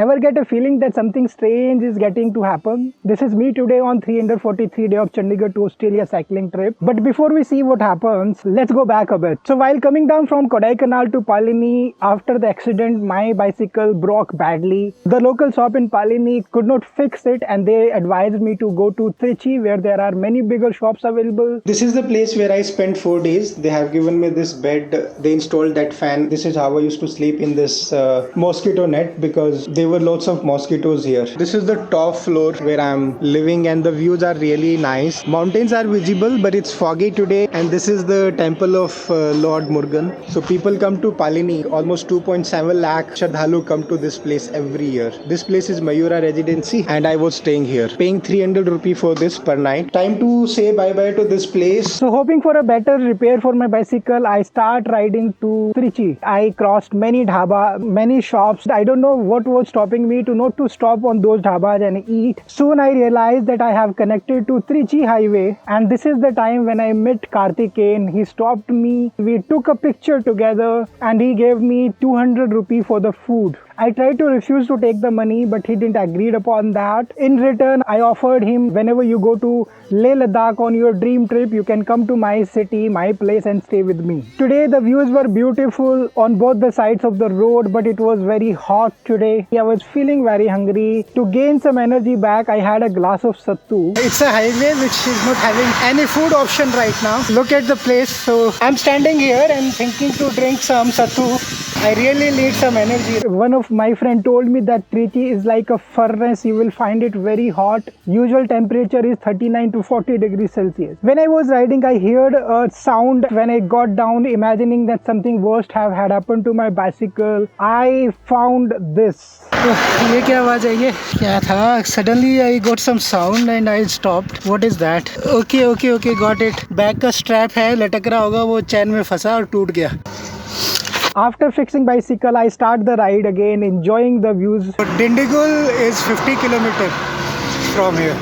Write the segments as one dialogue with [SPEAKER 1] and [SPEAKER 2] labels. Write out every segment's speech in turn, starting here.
[SPEAKER 1] Ever get a feeling that something strange is getting to happen? This is me today on 343 day of Chandigarh to Australia cycling trip. But before we see what happens, let's go back a bit. So while coming down from Kodaikanal to Palini, after the accident, my bicycle broke badly. The local shop in Palini could not fix it and they advised me to go to Trichy where there are many bigger shops available. This is the place where I spent 4 days. They have given me this bed. They installed that fan. This is how I used to sleep in this mosquito net because there were lots of mosquitoes here. This is the top floor where I'm living and the views are really nice. Mountains are visible but it's foggy today, and this is the temple of Lord Murugan. So people come to Palini. Almost 2.7 lakh Shraddhalu come to this place every year. This place is Mayura Residency and I was staying here, paying 300 rupee for this per night. Time to say bye bye to this place. So hoping for a better repair for my bicycle, I start riding to Trichy. I crossed many dhaba, many shops. I don't know what was stopping me to not to stop on those dhabas and eat. Soon I realized that I have connected to Trichy highway, and this is the time when I met Karthikeyan. He stopped me. We took a picture together and he gave me 200 rupee for the food. I tried to refuse to take the money, but he didn't agree upon that. In return, I offered him, whenever you go to Leh Ladakh on your dream trip, you can come to my city, my place and stay with me. Today, the views were beautiful on both the sides of the road, but it was very hot today. I was feeling very hungry. To gain some energy back, I had a glass of sattu. It's a highway which is not having any food option right now. Look at the place. So I'm standing here and thinking to drink some sattu. I really need some energy. One of my friend told me that Trichy is like a furnace. You will find it very hot. Usual temperature is 39 to 40 degrees Celsius. When I was riding, I heard a sound. When I got down, imagining that something worst had happened to my bicycle, I found this. ये क्या आवाज है? ये क्या था? Suddenly I got some sound and I stopped. What is that? Okay, got it. Back का strap है, लटक रहा होगा, वो चैन में फंसा और टूट गया. After fixing bicycle, I start the ride again, enjoying the views. Dindigul is 50 kilometers from here.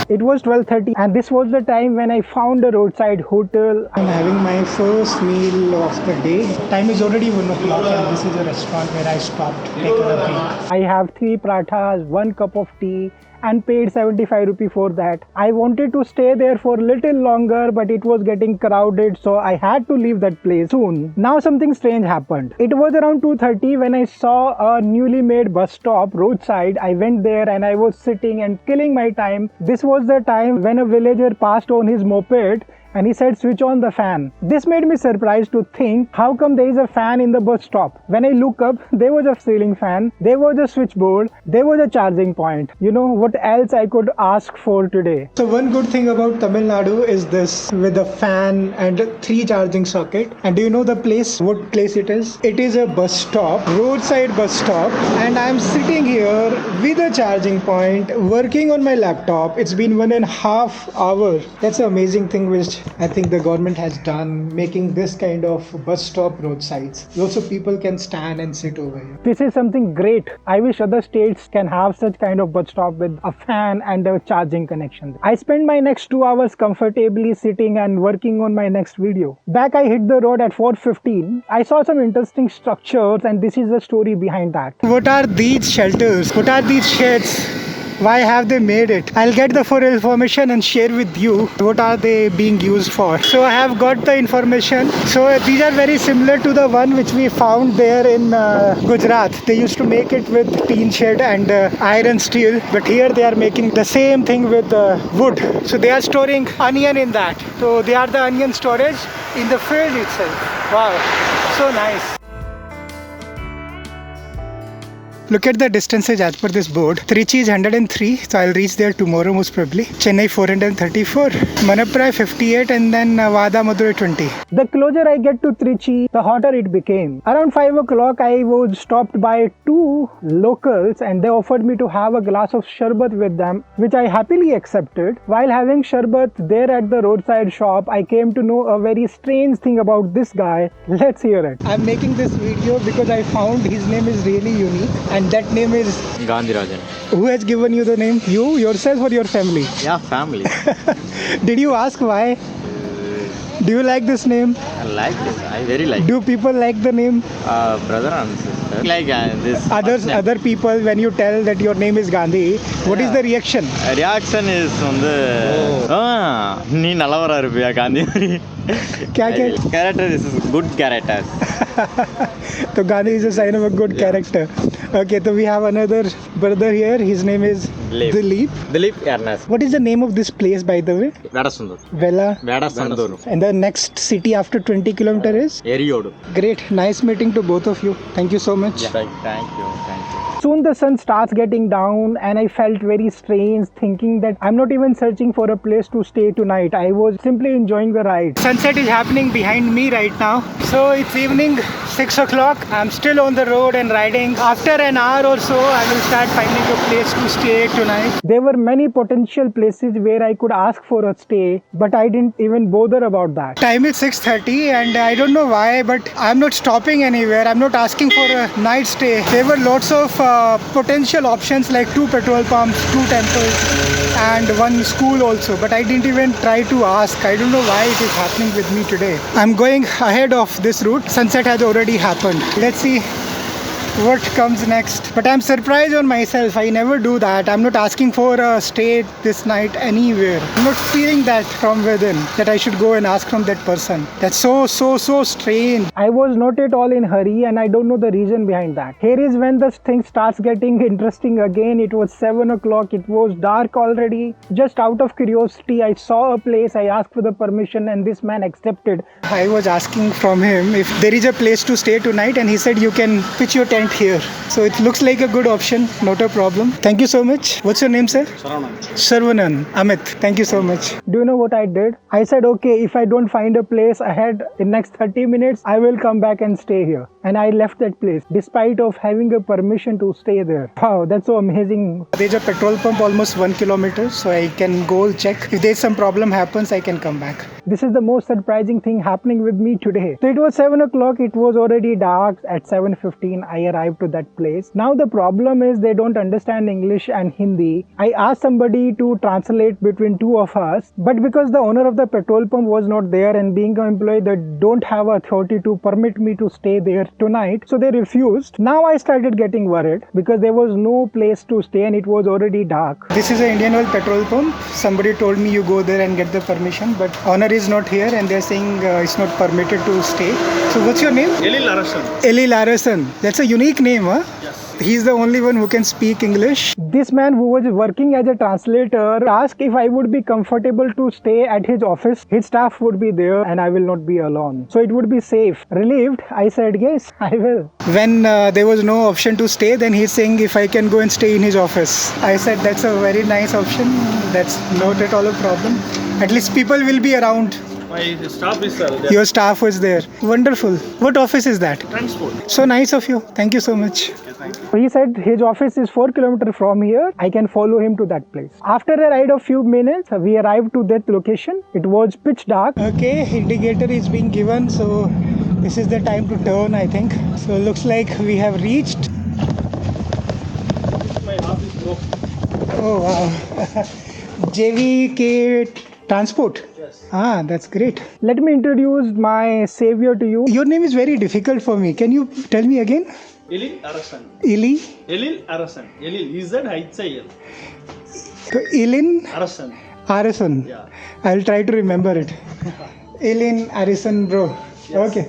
[SPEAKER 1] It was 12:30 and this was the time when I found a roadside hotel. I'm having my first meal of the day. Time is already 1 o'clock and this is a restaurant where I stopped to take a break. I have 3 parathas, 1 cup of tea and paid 75 rupee for that. I wanted to stay there for a little longer, but it was getting crowded, so I had to leave that place soon. Now something strange happened. It was around 2:30 when I saw a newly made bus stop roadside. I went there and I was sitting and killing my time. This was the time when a villager passed on his moped and he said switch on the fan. This made me surprised to think, how come there is a fan in the bus stop? When I look up, there was a ceiling fan, there was a switchboard, there was a charging point. You know what else I could ask for today? So one good thing about Tamil Nadu is this, with a fan and 3 charging socket. And do you know the place? What place it is? It is a bus stop, roadside bus stop, and I'm sitting here with a charging point, working on my laptop. It's been 1.5 hours. That's an amazing thing which I think the government has done, making this kind of bus stop roadsides. Also people can stand and sit over here. This is something great. I wish other states can have such kind of bus stop with a fan and a charging connection. I spent my next 2 hours comfortably sitting and working on my next video. Back I hit the road at 4:15. I saw some interesting structures and this is the story behind that. What are these shelters? What are these sheds? Why have they made it? I'll get the full information and share with you what are they being used for. So I have got the information. So these are very similar to the one which we found there in Gujarat. They used to make it with tin shed and iron steel, but here they are making the same thing with wood. So they are storing onion in that. So they are the onion storage in the field itself. Wow, so nice. Look at the distances as per this board. Trichy is 103, so I'll reach there tomorrow most probably. Chennai 434, Manappuram 58, and then Vada Madurai 20. The closer I get to Trichy, the hotter it became. Around 5 o'clock, I was stopped by 2 locals and they offered me to have a glass of sharbat with them, which I happily accepted. While having sharbat there at the roadside shop, I came to know a very strange thing about this guy. Let's hear it. I'm making this video because I found his name is really unique. And that name is
[SPEAKER 2] Gandhirajan.
[SPEAKER 1] Who has given you the name? You, yourself or your family?
[SPEAKER 2] Yeah, family.
[SPEAKER 1] Did you ask why? Do you like this name?
[SPEAKER 2] I like this. I very like.
[SPEAKER 1] Do people like the name?
[SPEAKER 2] Brother and sister. sir. Like this.
[SPEAKER 1] Other people, when you tell that your name is Gandhi, what is the reaction?
[SPEAKER 2] Reaction is வந்து நீ நல்லவரா இருப்பியா காந்தி மாதிரி.
[SPEAKER 1] क्या
[SPEAKER 2] Character is good character.
[SPEAKER 1] So Gandhi is a sign of a good character. Okay, so we have another brother here. His name is Dilip.
[SPEAKER 2] Dilip Ernest.
[SPEAKER 1] What is the name of this place, by the way?
[SPEAKER 2] Vedasundur.
[SPEAKER 1] Vela.
[SPEAKER 2] Vedasundur.
[SPEAKER 1] And the next city after 20 kilometers is?
[SPEAKER 2] Eriodu.
[SPEAKER 1] Great. Nice meeting to both of you. Thank you so much.
[SPEAKER 2] Yeah. Thank you.
[SPEAKER 1] Soon the sun starts getting down and I felt very strange thinking that I'm not even searching for a place to stay tonight. I was simply enjoying the ride. Sunset is happening behind me right now. So it's evening, 6 o'clock. I'm still on the road and riding. After an hour or so, I will start finding a place to stay tonight. There were many potential places where I could ask for a stay, but I didn't even bother about that. Time is 6:30 and I don't know why, but I'm not stopping anywhere. I'm not asking for a night stay. There were lots of potential options like 2 petrol pumps, 2 temples and 1 school also, but I didn't even try to ask. I don't know why it is happening with me today. I'm going ahead of this route. Sunset has already happened. Let's see what comes next. But I'm surprised on myself. I never do that. I'm not asking for a stay this night anywhere. I'm not feeling that from within that I should go and ask from that person. That's so strange. I was not at all in hurry and I don't know the reason behind that. Here is when the thing starts getting interesting again. It was 7 o'clock. It was dark already. Just out of curiosity, I saw a place. I asked for the permission and this man accepted. I was asking from him if there is a place to stay tonight and he said you can pitch your tent here. So it looks like a good option, not a problem. Thank you so much. What's your name, sir? Saravanan. Amit. Thank you so much. Do you know what I did? I said, okay, if I don't find a place ahead in next 30 minutes, I will come back and stay here. And I left that place despite of having a permission to stay there. Wow, that's so amazing. There's a petrol pump almost 1 kilometer, so I can go check. If there's some problem happens, I can come back. This is the most surprising thing happening with me today. So it was 7 o'clock. It was already dark. At 7:15, I arrived to that place. Now the problem is they don't understand English and Hindi. I asked somebody to translate between two of us, but because the owner of the petrol pump was not there and being an employee, they don't have authority to permit me to stay there tonight, so they refused. Now I started getting worried because there was no place to stay and it was already dark. This is an Indian Oil petrol pump. Somebody told me you go there and get the permission, but owner is not here and they're saying it's not permitted to stay. So what's your name?
[SPEAKER 3] Eli Larasan.
[SPEAKER 1] Eli Larasan. That's a unique name, huh?
[SPEAKER 3] Yes.
[SPEAKER 1] He's the only one who can speak English. This man who was working as a translator asked if I would be comfortable to stay at his office. His staff would be there and I will not be alone. So it would be safe. Relieved, I said, yes, I will. When there was no option to stay, then he's saying if I can go and stay in his office. I said, that's a very nice option. That's not at all a problem. At least people will be around.
[SPEAKER 3] My staff is there.
[SPEAKER 1] Your staff was there. Wonderful. What office is that?
[SPEAKER 3] Transport.
[SPEAKER 1] So nice of you. Thank you so much.
[SPEAKER 3] Okay, thank you.
[SPEAKER 1] He said his office is 4 kilometers from here. I can follow him to that place. After a ride of few minutes, we arrived to that location. It was pitch dark. Okay, indicator is being given. So this is the time to turn, I think. So looks like we have reached.
[SPEAKER 3] My half is broke.
[SPEAKER 1] Oh wow. JVK Transport.
[SPEAKER 3] Yes.
[SPEAKER 1] Ah, that's great. Let me introduce my savior to you. Your name is very difficult for me. Can you tell me again?
[SPEAKER 3] Elil Arasan.
[SPEAKER 1] Ili?
[SPEAKER 3] Elil Arasan. Elil. EZHIL.
[SPEAKER 1] Ilin
[SPEAKER 3] Arasan.
[SPEAKER 1] Arison.
[SPEAKER 3] Yeah.
[SPEAKER 1] I'll try to remember it. Ilin Arison, bro.
[SPEAKER 3] Yes.
[SPEAKER 1] Okay.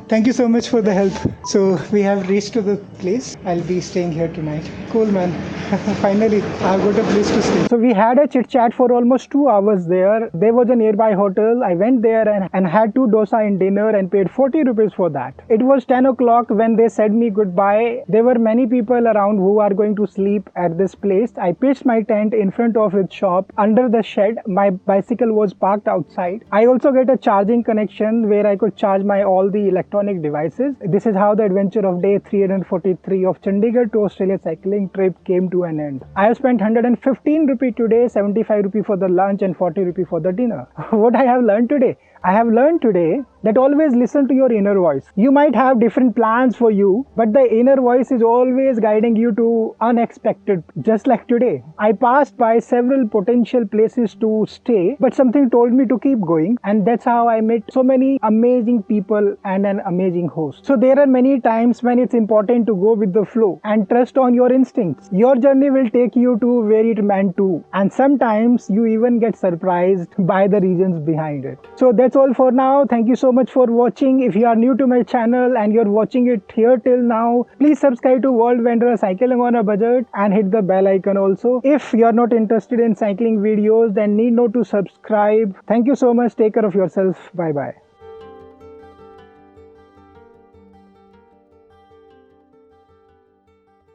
[SPEAKER 1] Thank you so much for the help. So we have reached to the place. I'll be staying here tonight. Cool, man. Finally, I've got a place to stay. So we had a chit chat for almost 2 hours there. There was a nearby hotel. I went there and had 2 dosa in dinner and paid 40 rupees for that. It was 10 o'clock when they said me goodbye. There were many people around who are going to sleep at this place. I pitched my tent in front of its shop under the shed. My bicycle was parked outside. I also get a charging connection where I could charge my all the electronic devices. This is how the adventure of day 343 of Chandigarh to Australia cycling trip came to an end. I have spent 115 rupee today, 75 rupee for the lunch and 40 rupee for the dinner. What I have learned today? I have learned today that always listen to your inner voice. You might have different plans for you, but the inner voice is always guiding you to unexpected. Just like today, I passed by several potential places to stay, but something told me to keep going, and that's how I met so many amazing people and an amazing host. So there are many times when it's important to go with the flow and trust on your instincts. Your journey will take you to where it meant to, and sometimes you even get surprised by the reasons behind it. So that's all for now. Thank you so much for watching. If you are new to my channel and you're watching it here till now, please subscribe to World Wanderer Cycling on a Budget and hit the bell icon also. If you're not interested in cycling videos, then need not to subscribe. Thank you so much. Take care of yourself. Bye bye.